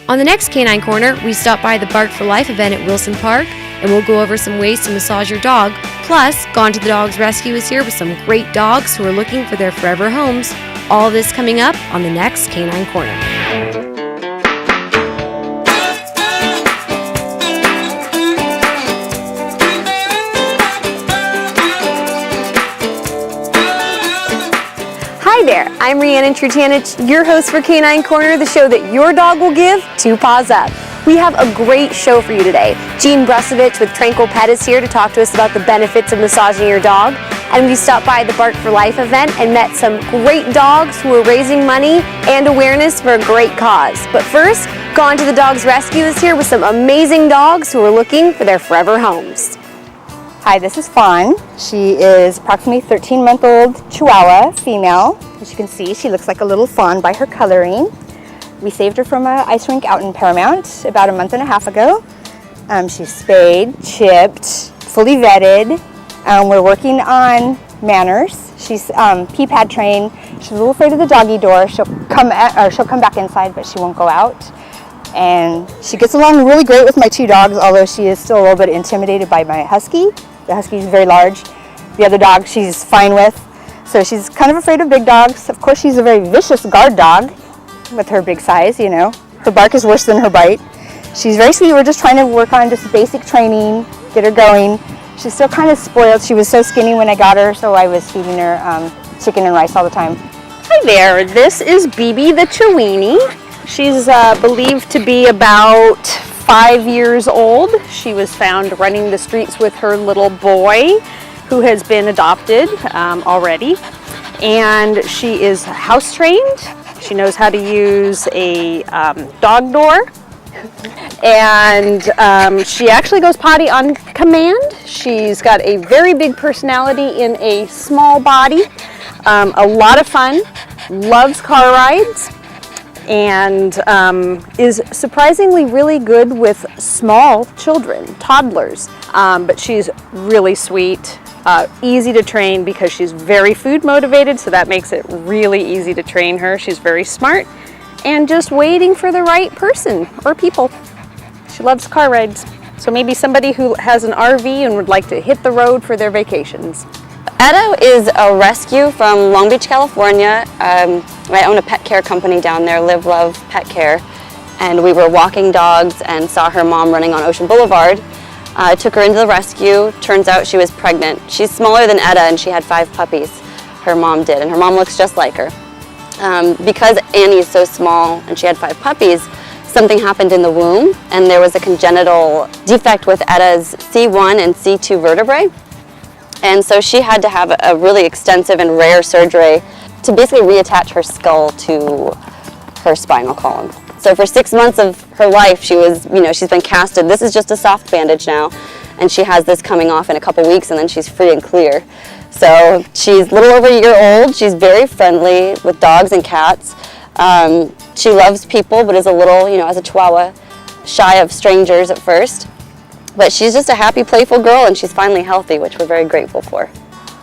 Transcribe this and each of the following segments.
On the next Canine Corner, we stop by the Bark for Life event at Wilson Park, and we'll go over some ways to massage your dog. Plus, Gone to the Dog's Rescue is here with some great dogs who are looking for their forever homes. All this coming up on the next Canine Corner. Hi there, I'm Riannon Trutanich, your host for Canine Corner, the show that your dog will give 2 paws up. We have a great show for you today. BRUSAVICH with TRANQUILPET is here to talk to us about the benefits of massaging your dog. And we stopped by the Bark for Life event and met some great dogs who are raising money and awareness for a great cause. But first, Gone to the Dog's Rescue is here with some amazing dogs who are looking for their forever homes. Hi, this is Fawn. She is approximately 13-month-old Chihuahua female. As you can see, she looks like a little fawn by her coloring. We saved her from an ice rink out in Paramount about a month and a half ago. She's spayed, chipped, fully vetted. We're working on manners. She's pee-pad trained. She's a little afraid of the doggy door. She'll come back inside, but she won't go out. And she gets along really great with my 2 dogs, although she is still a little bit intimidated by my husky. The husky is very large. The other dog she's fine with. So she's kind of afraid of big dogs. Of course, she's a very vicious guard dog with her big size, you know. Her bark is worse than her bite. She's very sweet. We're just trying to work on just basic training, get her going. She's still kind of spoiled. She was so skinny when I got her, so I was feeding her chicken and rice all the time. Hi there, this is Bibi the Chiweenie. She's believed to be about 5 years old. She was found running the streets with her little boy, who has been adopted already. And she is house trained. She knows how to use a dog door. And she actually goes potty on command. She's got a very big personality in a small body. A lot of fun, loves car rides, and is surprisingly really good with small children, toddlers. But she's really sweet, easy to train because she's very food motivated, so that makes it really easy to train her. She's very smart and just waiting for the right person or people. She loves car rides, so maybe somebody who has an RV and would like to hit the road for their vacations. Edo is a rescue from Long Beach, California. I own a pet care company down there, Live Love Pet Care, and we were walking dogs and saw her mom running on Ocean Boulevard. I took her into the rescue. Turns out she was pregnant. She's smaller than Etta and she had 5 puppies, her mom did, and her mom looks just like her. Because Annie is so small and she had 5 puppies, something happened in the womb and there was a congenital defect with Etta's C1 and C2 vertebrae. And so she had to have a really extensive and rare surgery to basically reattach her skull to her spinal column. So for 6 months of her life, she was, she's been casted. This is just a soft bandage now, and she has this coming off in a couple weeks, and then she's free and clear. So she's a little over a year old. She's very friendly with dogs and cats. She loves people, but is a little, as a Chihuahua, shy of strangers at first. But she's just a happy, playful girl, and she's finally healthy, which we're very grateful for.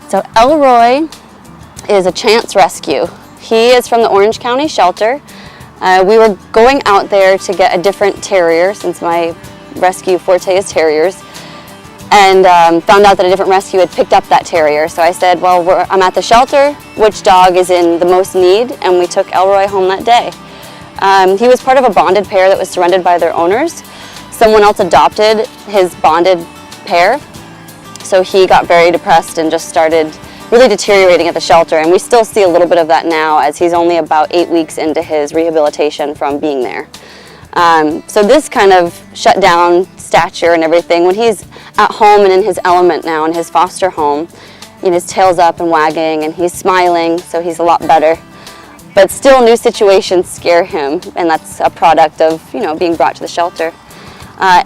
So Elroy is a chance rescue. He is from the Orange County shelter. We were going out there to get a different terrier, since my rescue forte is terriers, and found out that a different rescue had picked up that terrier. So I said, well, I'm at the shelter, which dog is in the most need? And we took Elroy home that day. He was part of a bonded pair that was surrendered by their owners. Someone else adopted his bonded pair, so he got very depressed and just started really deteriorating at the shelter, and we still see a little bit of that now as he's only about 8 weeks into his rehabilitation from being there. So this kind of shut down stature and everything. When he's at home and in his element now in his foster home, his tail's up and wagging and he's smiling, so he's a lot better. But still new situations scare him, and that's a product of being brought to the shelter.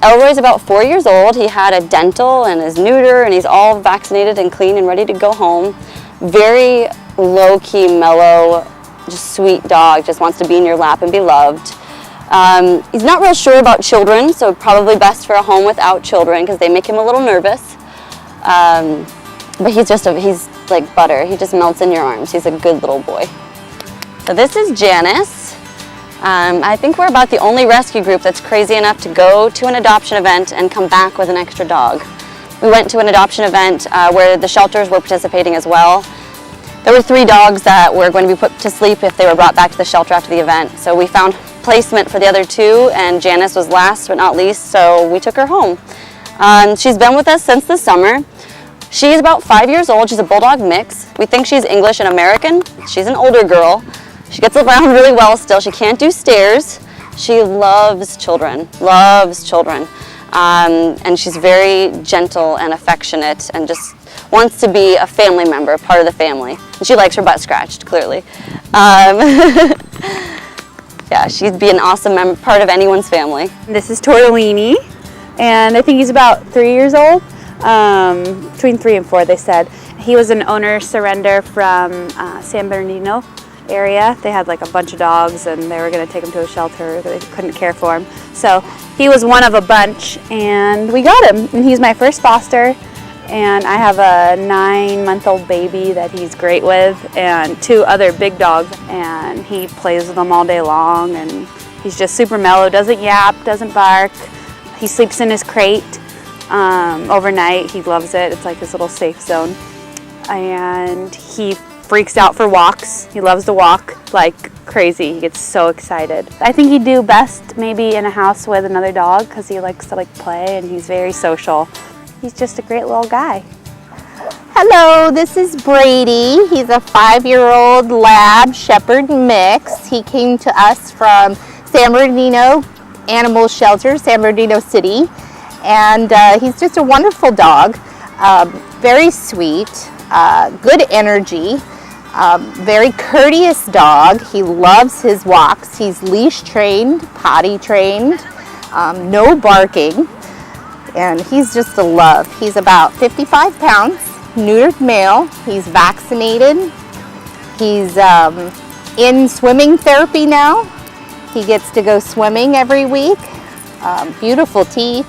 Elroy's about 4 years old. He had a dental and is neuter, and he's all vaccinated and clean and ready to go home. Very low-key, mellow, just sweet dog, just wants to be in your lap and be loved. He's not real sure about children, so probably best for a home without children because they make him a little nervous. But he's like butter. He just melts in your arms. He's a good little boy. So this is Janice. I think we're about the only rescue group that's crazy enough to go to an adoption event and come back with an extra dog. We went to an adoption event where the shelters were participating as well. There were 3 dogs that were going to be put to sleep if they were brought back to the shelter after the event. So we found placement for the other 2, and Janice was last but not least, so we took her home. She's been with us since the summer. She's about 5 years old. She's a bulldog mix. We think she's English and American. She's an older girl. She gets around really well still. She can't do stairs. She loves children, and she's very gentle and affectionate and just wants to be a family member, part of the family. And she likes her butt scratched, clearly. Yeah, she'd be an awesome part of anyone's family. This is Torrance, and I think he's about 3 years old, between 3 and 4 they said. He was an owner surrender from San Bernardino area. They had like a bunch of dogs and they were going to take him to a shelter. They couldn't care for him. So he was one of a bunch and we got him, and he's my first foster. And I have a 9-month-old baby that he's great with, and 2 other big dogs, and he plays with them all day long, and he's just super mellow, doesn't yap, doesn't bark. He sleeps in his crate overnight. He loves it. It's like his little safe zone. And he freaks out for walks. He loves to walk like crazy. He gets so excited. I think he'd do best maybe in a house with another dog because he likes to play, and he's very social. He's just a great little guy. Hello, this is Brady. He's a 5-year-old lab shepherd mix. He came to us from San Bernardino Animal Shelter, San Bernardino City, and he's just a wonderful dog. Very sweet, good energy, very courteous dog. He loves his walks. He's leash trained, potty trained, no barking. And he's just a love. He's about 55 pounds, neutered male. He's vaccinated. He's in swimming therapy now. He gets to go swimming every week. Beautiful teeth.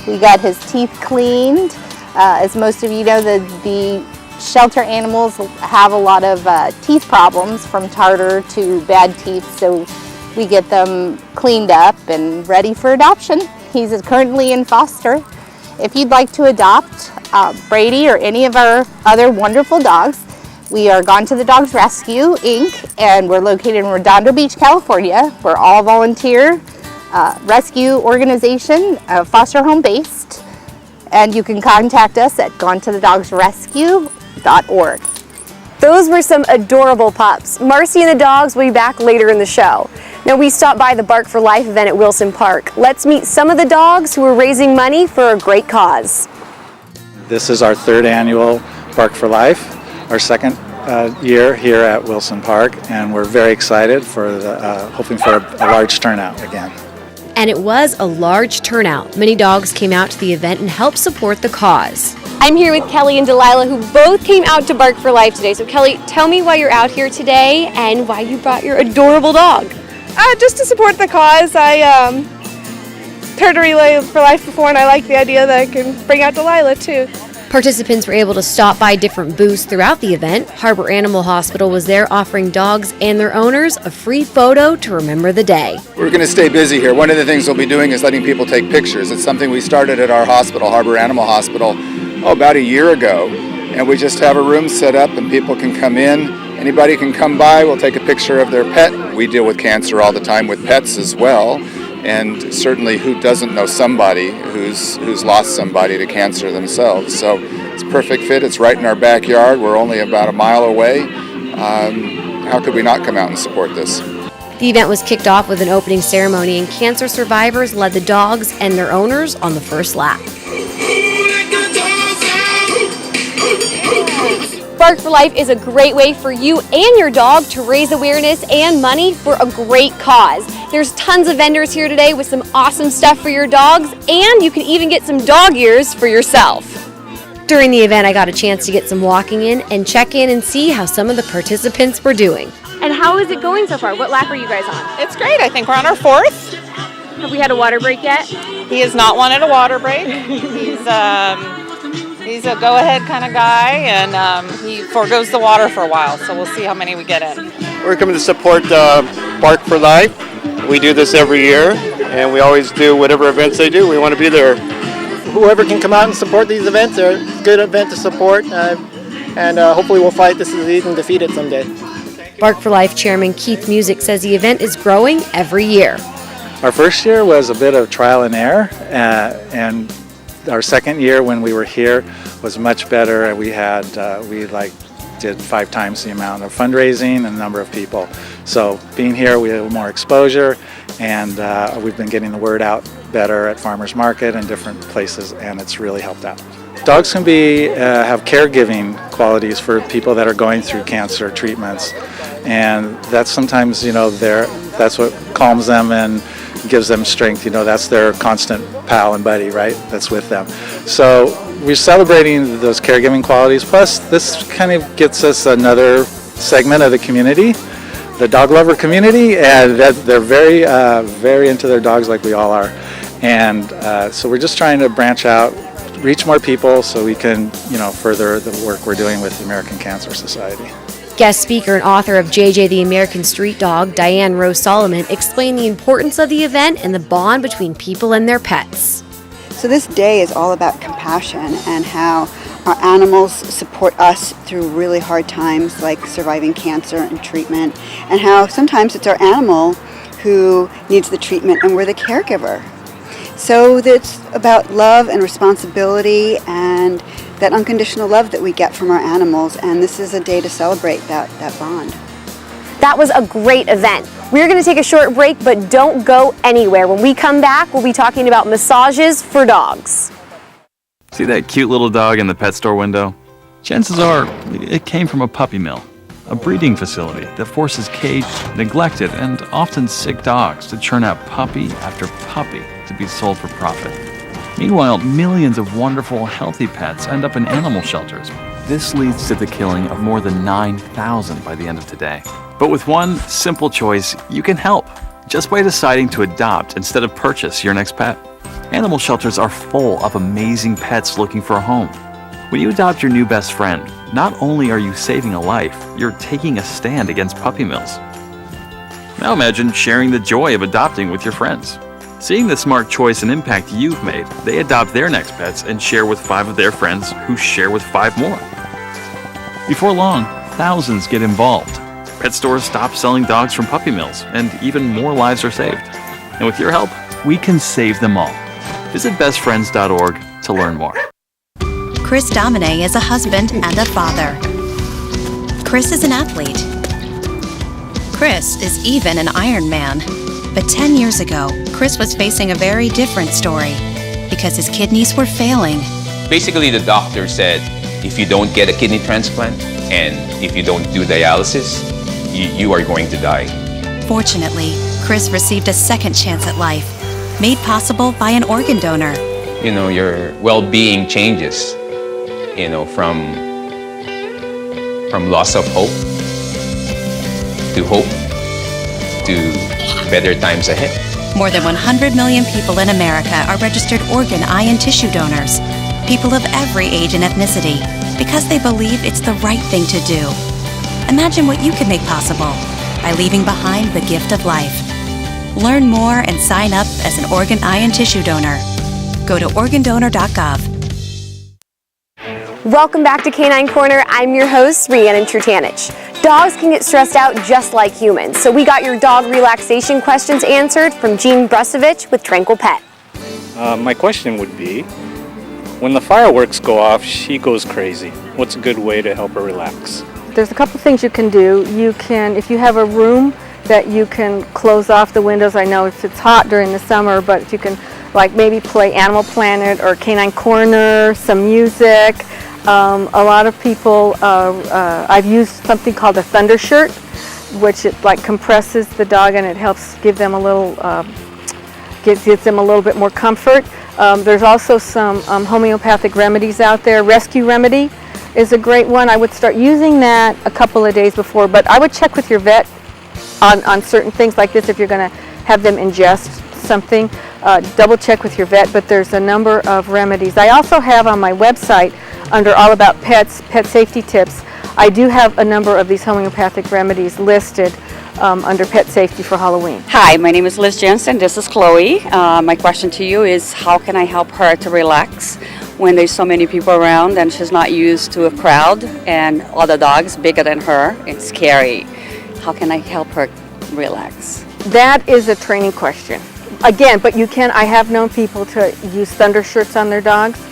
We got his teeth cleaned. As most of you know, the shelter animals have a lot of teeth problems, from tartar to bad teeth, so we get them cleaned up and ready for adoption. He's currently in foster. If you'd like to adopt Brady or any of our other wonderful dogs, we are Gone to the Dogs Rescue, Inc., and we're located in Redondo Beach, California. We're all volunteer rescue organization, foster home based, and you can contact us at gonetothedogsrescue.org. Those were some adorable pups. Marcy and the dogs will be back later in the show. Now, we stopped by the Bark for Life event at Wilson Park. Let's meet some of the dogs who are raising money for a great cause. This is our 3rd annual Bark for Life, our 2nd year here at Wilson Park, and we're very excited for hoping for a large turnout again. And it was a large turnout. Many dogs came out to the event and helped support the cause. I'm here with Kelly and Delilah, who both came out to Bark for Life today. So Kelly, tell me why you're out here today and why you brought your adorable dog. Just to support the cause. I heard a Relay for Life before, and I like the idea that I can bring out Delilah too. Participants were able to stop by different booths throughout the event. Harbor Animal Hospital was there offering dogs and their owners a free photo to remember the day. We're going to stay busy here. One of the things we'll be doing is letting people take pictures. It's something we started at our hospital, Harbor Animal Hospital, about a year ago. And we just have a room set up and people can come in. Anybody can come by, we'll take a picture of their pet. We deal with cancer all the time with pets as well. And certainly who doesn't know somebody who's lost somebody to cancer themselves. So it's a perfect fit. It's right in our backyard. We're only about a mile away. How could we not come out and support this? The event was kicked off with an opening ceremony, and cancer survivors led the dogs and their owners on the first lap. Bark for Life is a great way for you and your dog to raise awareness and money for a great cause. There's tons of vendors here today with some awesome stuff for your dogs, and you can even get some dog ears for yourself. During the event, I got a chance to get some walking in and check in and see how some of the participants were doing. And how is it going so far? What lap are you guys on? It's great. I think we're on our 4th. Have we had a water break yet? He has not wanted a water break. He's a go-ahead kind of guy, and he forgoes the water for a while, so we'll see how many we get in. We're coming to support Bark for Life. We do this every year, and we always do whatever events they do. We want to be there. Whoever can come out and support these events, they're a good event to support, and hopefully we'll fight this disease and defeat it someday. Bark for Life Chairman Keith Music says the event is growing every year. Our first year was a bit of trial and error, and our second year when we were here was much better. And we did 5 times the amount of fundraising and number of people. So being here, we have more exposure, and we've been getting the word out better at farmers market and different places, and it's really helped out. Dogs can have caregiving qualities for people that are going through cancer treatments, and that's sometimes, that's what calms them and gives them strength. That's their constant pal and buddy, right? That's with them. So we're celebrating those caregiving qualities. Plus, this kind of gets us another segment of the community, the dog lover community, and they're very, very into their dogs like we all are. And so we're just trying to branch out, reach more people so we can, further the work we're doing with the American Cancer Society. Guest speaker and author of JJ the American Street Dog, Diane Rose Solomon, explained the importance of the event and the bond between people and their pets. So this day is all about compassion and how our animals support us through really hard times like surviving cancer and treatment, and how sometimes it's our animal who needs the treatment and we're the caregiver. So it's about love and responsibility and that unconditional love that we get from our animals, and this is a day to celebrate that bond. That was a great event. We're going to take a short break, but don't go anywhere. When we come back, we'll be talking about massages for dogs. See that cute little dog in the pet store window? Chances are it came from a puppy mill, a breeding facility that forces caged, neglected, and often sick dogs to churn out puppy after puppy to be sold for profit. Meanwhile, millions of wonderful, healthy pets end up in animal shelters. This leads to the killing of more than 9,000 by the end of today. But with one simple choice, you can help, just by deciding to adopt instead of purchase your next pet. Animal shelters are full of amazing pets looking for a home. When you adopt your new best friend, not only are you saving a life, you're taking a stand against puppy mills. Now imagine sharing the joy of adopting with your friends. Seeing the smart choice and impact you've made, they adopt their next pets and share with 5 of their friends who share with 5 more. Before long, thousands get involved. Pet stores stop selling dogs from puppy mills, and even more lives are saved. And with your help, we can save them all. Visit bestfriends.org to learn more. Chris Domine is a husband and a father. Chris is an athlete. Chris is even an Ironman. But 10 years ago, Chris was facing a very different story because his kidneys were failing. Basically, the doctor said, if you don't get a kidney transplant and if you don't do dialysis, you are going to die. Fortunately, Chris received a second chance at life, made possible by an organ donor. Your well-being changes, from loss of hope to better times ahead. More than 100 million people in America are registered organ, eye, and tissue donors. People of every age and ethnicity, because they believe it's the right thing to do. Imagine what you can make possible by leaving behind the gift of life. Learn more and sign up as an organ, eye, and tissue donor. Go to organdonor.gov. Welcome back to Canine Corner. I'm your host, Riannon Trutanich. Dogs can get stressed out just like humans, so we got your dog relaxation questions answered from Jean BRUSAVICH with TRANQUILPET. My question would be, when the fireworks go off, she goes crazy. What's a good way to help her relax? There's a couple things you can do. You can, if you have a room that you can close off the windows. I know it's hot during the summer, but you can maybe play Animal Planet or Canine Corner, some music. A lot of people, I've used something called a thunder shirt, which it compresses the dog and it helps give them a little, gives them a little bit more comfort. There's also some homeopathic remedies out there. Rescue Remedy is a great one. I would start using that a couple of days before, but I would check with your vet on certain things like this if you're going to have them ingest something. Double check with your vet, but there's a number of remedies. I also have on my website, under All About Pets, Pet Safety Tips, I do have a number of these homeopathic remedies listed under pet safety for Halloween. Hi, my name is Liz Jensen. This is Chloe. My question to you is, how can I help her to relax when there's so many people around and she's not used to a crowd and other dogs bigger than her? It's scary. How can I help her relax? That is a training question. Again, but you can, I have known people to use thunder shirts on their dogs.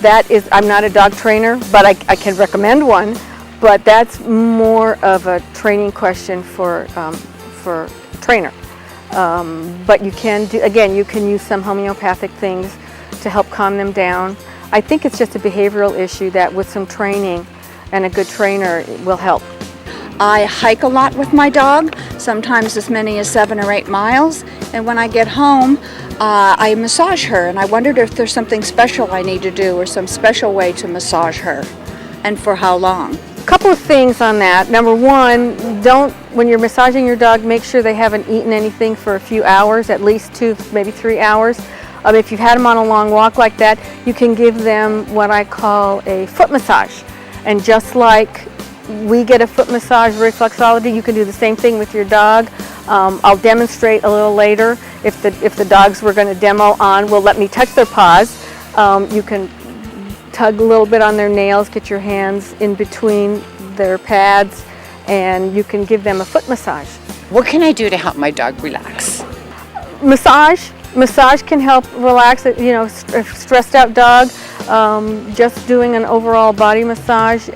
That is, I'm not a dog trainer, but I can recommend one. But that's more of a training question for a trainer. But you can do, again, you can use some homeopathic things to help calm them down. I think it's just a behavioral issue that with some training and a good trainer will help. I hike a lot with my dog, sometimes as many as 7 or 8 miles. And when I get home, I massage her. And I wondered if there's something special I need to do or some special way to massage her, and for how long. Couple of things on that. Number one, when you're massaging your dog, make sure they haven't eaten anything for a few hours, at least 2, maybe 3 hours. If you've had them on a long walk like that, you can give them what I call a foot massage. And just like we get a foot massage, reflexology, you can do the same thing with your dog. I'll demonstrate a little later. If the dogs we're going to demo on will let me touch their paws, you can tug a little bit on their nails, get your hands in between their pads, and you can give them a foot massage. What can I do to help my dog relax? Massage can help relax, you know, a stressed out dog. Just doing an overall body massage.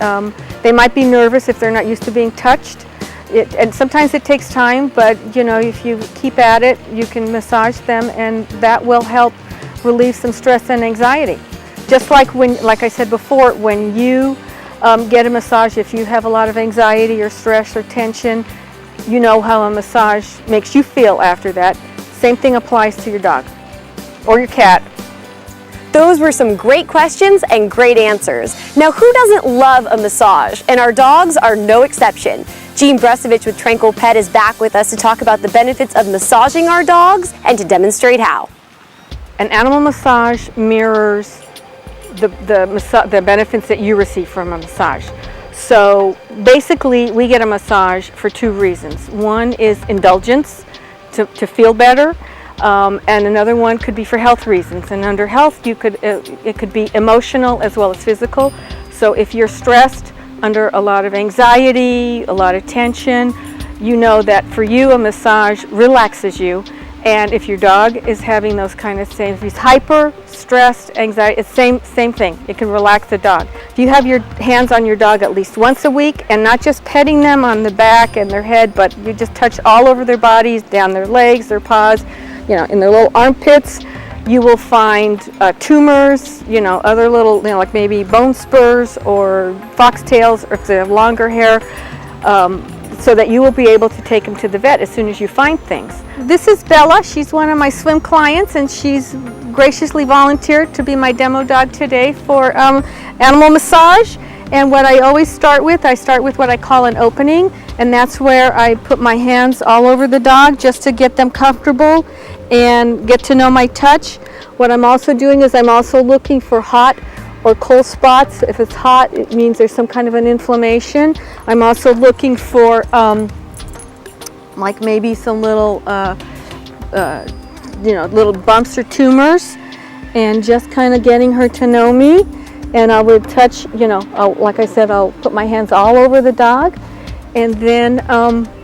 They might be nervous if they're not used to being touched. And sometimes it takes time, but you know, if you keep at it, you can massage them, and that will help relieve some stress and anxiety. Just like like I said before, when you get a massage, if you have a lot of anxiety or stress or tension, you know how a massage makes you feel after that. Same thing applies to your dog or your cat. Those were some great questions and great answers. Now, who doesn't love a massage? And our dogs are no exception. Jean BRUSAVICH with TRANQUILPET is back with us to talk about the benefits of massaging our dogs and to demonstrate how. An animal massage mirrors the benefits that you receive from a massage. So basically, we get a massage for 2 reasons. One is indulgence, to feel better, and another one could be for health reasons. And under health, it could be emotional as well as physical. So if you're stressed, under a lot of anxiety, a lot of tension, you know that for you a massage relaxes you. And if your dog is having those kind of things, if he's hyper, stressed, anxiety, it's same thing. It can relax the dog. If you have your hands on your dog at least once a week, and not just petting them on the back and their head, but you just touch all over their bodies, down their legs, their paws, you know, in their little armpits, you will find tumors, you know, other little, you know, like maybe bone spurs or foxtails, or if they have longer hair, so that you will be able to take them to the vet as soon as you find things. This is Bella. She's one of my swim clients, and she's graciously volunteered to be my demo dog today for animal massage. And what I always start with what I call an opening, and that's where I put my hands all over the dog just to get them comfortable and get to know my touch. What I'm also doing is I'm also looking for hot or cold spots. If it's hot, it means there's some kind of an inflammation. I'm also looking for like maybe some little you know, little bumps or tumors, and just kind of getting her to know me. And I would touch, you know, like I said, I'll put my hands all over the dog, and then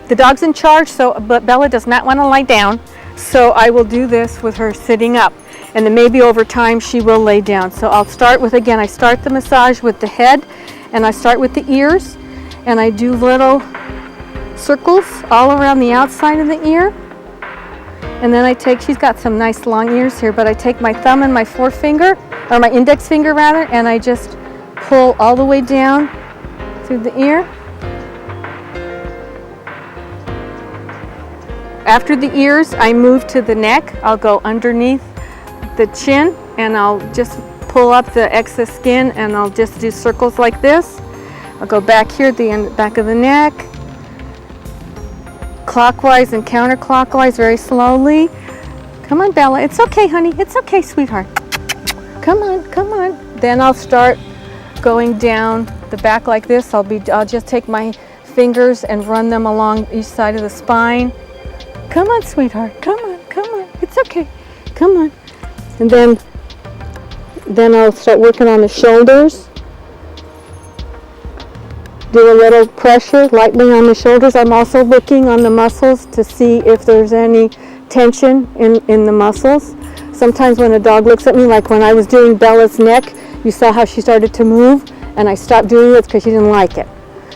the dog's in charge. But Bella does not want to lie down, so I will do this with her sitting up. And then maybe over time she will lay down. So I'll start with, again, I start the massage with the head, and I start with the ears, and I do little circles all around the outside of the ear. And then I take, she's got some nice long ears here, but I take my thumb and my forefinger, or my index finger rather, and I just pull all the way down through the ear. After the ears, I move to the neck. I'll go underneath the chin, and I'll just pull up the excess skin, and I'll just do circles like this. I'll go back here at the back of the neck, clockwise and counterclockwise, very slowly. Come on, Bella. It's okay, honey. It's okay, sweetheart. Come on, come on. Then I'll start going down the back like this. I'll just take my fingers and run them along each side of the spine. Come on, sweetheart, come on, come on. It's okay, come on. And then I'll start working on the shoulders. Do a little pressure lightly on the shoulders. I'm also looking on the muscles to see if there's any tension in the muscles. Sometimes when a dog looks at me, like when I was doing Bella's neck, you saw how she started to move, and I stopped doing it because she didn't like it.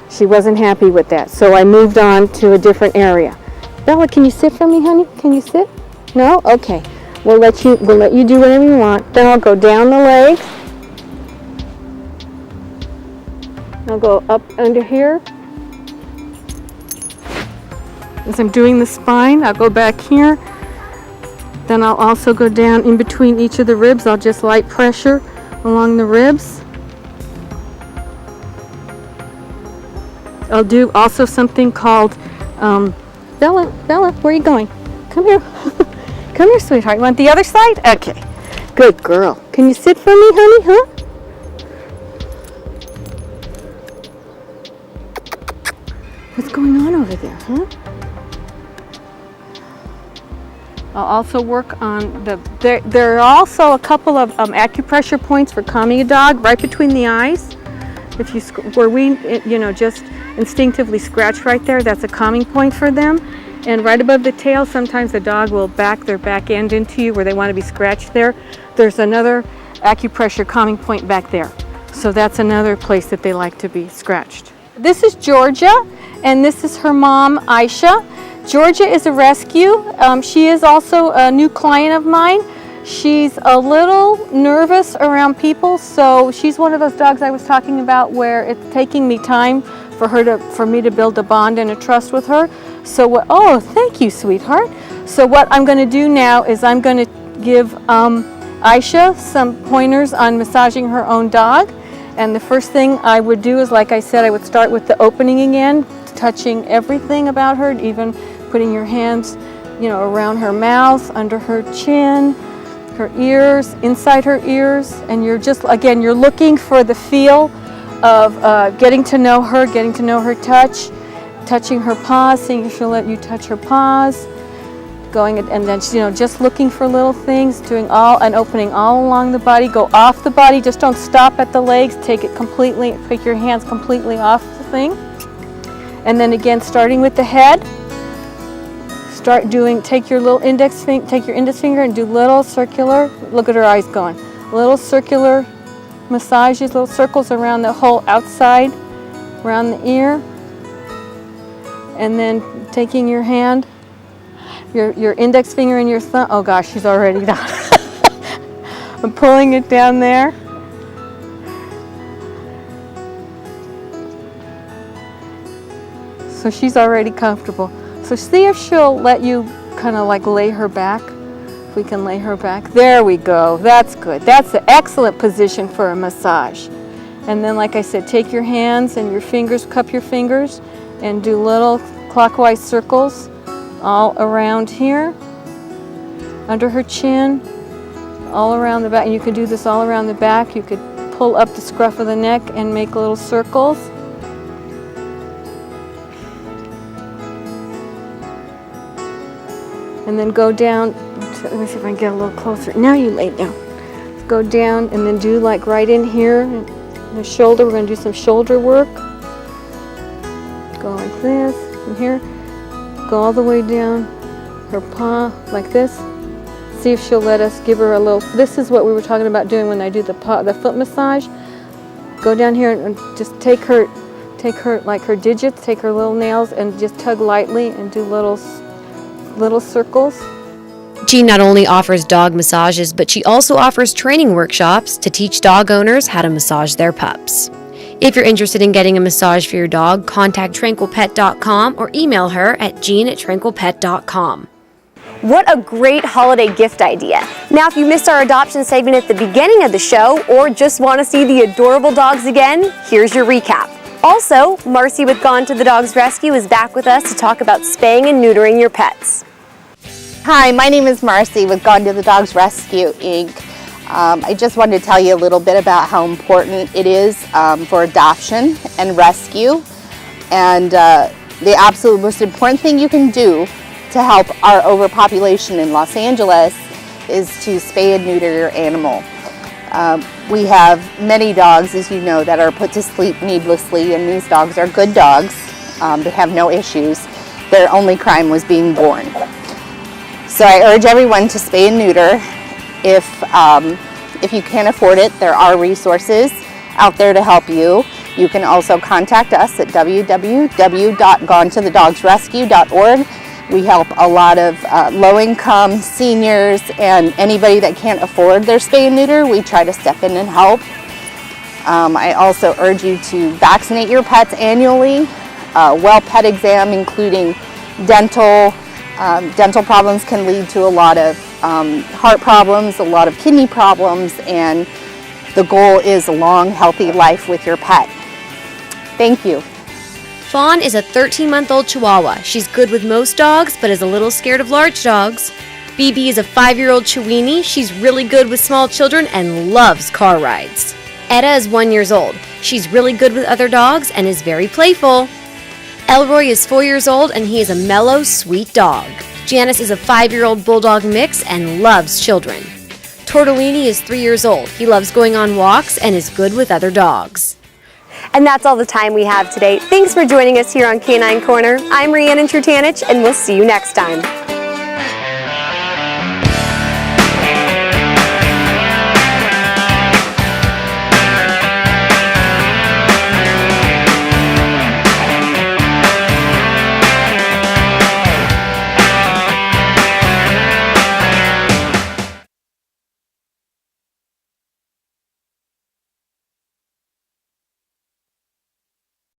She wasn't happy with that, so I moved on to a different area. Bella, can you sit for me, honey? Can you sit? No? Okay. We'll let you do whatever you want. Then I'll go down the legs. I'll go up under here. As I'm doing the spine, I'll go back here. Then I'll also go down in between each of the ribs. I'll just light pressure along the ribs. I'll do also something called, Bella, where are you going? Come here. Come here, sweetheart. You want the other side? Okay. Good girl. Can you sit for me, honey, huh? What's going on over there, huh? I'll also work on there are also a couple of acupressure points for calming a dog right between the eyes. If you, where we, just instinctively scratch right there, that's a calming point for them. And right above the tail, sometimes the dog will back their back end into you where they want to be scratched there. There's another acupressure calming point back there. So that's another place that they like to be scratched. This is Georgia, and this is her mom, Aisha. Georgia is a rescue. She is also a new client of mine. She's a little nervous around people, so she's one of those dogs I was talking about where it's taking me time for me to build a bond and a trust with her. So oh, thank you, sweetheart. So what I'm going to do now is I'm going to give Aisha some pointers on massaging her own dog. And the first thing I would do is, like I said, I would start with the opening again, touching everything about her, even putting your hands, around her mouth, under her chin, her ears, inside her ears, and you're just, again, you're looking for the feel of getting to know her touch, touching her paws, seeing if she'll let you touch her paws, going and then just looking for little things, doing all and opening all along the body. Go off the body, just don't stop at the legs. Take your hands completely off the thing, and then again starting with the head. Take your index finger and do little circular. Look at her eyes going. Little circular massages, little circles around the whole outside, around the ear. And then taking your hand, your index finger and your thumb. Oh gosh, she's already done. I'm pulling it down there. So she's already comfortable. So see if she'll let you kind of like lay her back. If we can lay her back. There we go. That's good. That's an excellent position for a massage. And then, like I said, take your hands and your fingers, cup your fingers, and do little clockwise circles all around here, under her chin, all around the back. And you could do this all around the back. You could pull up the scruff of the neck and make little circles. And then go down, let me see if I can get a little closer. Now you lay down. Go down and then do like right in here, the shoulder. We're going to do some shoulder work. Go like this, from here. Go all the way down her paw, like this. See if she'll let us give her a little, this is what we were talking about doing when I do the foot massage. Go down here and just take her like her digits, take her little nails and just tug lightly and do little circles. Jean not only offers dog massages, but she also offers training workshops to teach dog owners how to massage their pups. If you're interested in getting a massage for your dog, contact TRANQUILPET.com or email her at jean@TRANQUILPET.com. What a great holiday gift idea. Now, if you missed our adoption segment at the beginning of the show or just want to see the adorable dogs again, here's your recap. Also, Marcy with Gone to the Dog's Rescue is back with us to talk about spaying and neutering your pets. Hi, my name is Marcy with Gone to the Dog's Rescue, Inc. I just wanted to tell you a little bit about how important it is for adoption and rescue. And the absolute most important thing you can do to help our overpopulation in Los Angeles is to spay and neuter your animal. We have many dogs, as you know, that are put to sleep needlessly, and these dogs are good dogs. They have no issues. Their only crime was being born. So I urge everyone to spay and neuter. If you can't afford it, there are resources out there to help you. You can also contact us at www.gonetothedogsrescue.org. We help a lot of low-income seniors and anybody that can't afford their spay and neuter. We try to step in and help. I also urge you to vaccinate your pets annually. Well pet exam, including dental. Dental problems can lead to a lot of heart problems, a lot of kidney problems, and the goal is a long, healthy life with your pet. Thank you. Fawn is a 13-month-old Chihuahua. She's good with most dogs, but is a little scared of large dogs. BB is a 5-year-old Chiweenie. She's really good with small children and loves car rides. Etta is 1 year old. She's really good with other dogs and is very playful. Elroy is 4 years old and he is a mellow, sweet dog. Janice is a 5-year-old Bulldog mix and loves children. Tortellini is 3 years old. He loves going on walks and is good with other dogs. And that's all the time we have today. Thanks for joining us here on Canine Corner. I'm Riannon Trutanich, and we'll see you next time.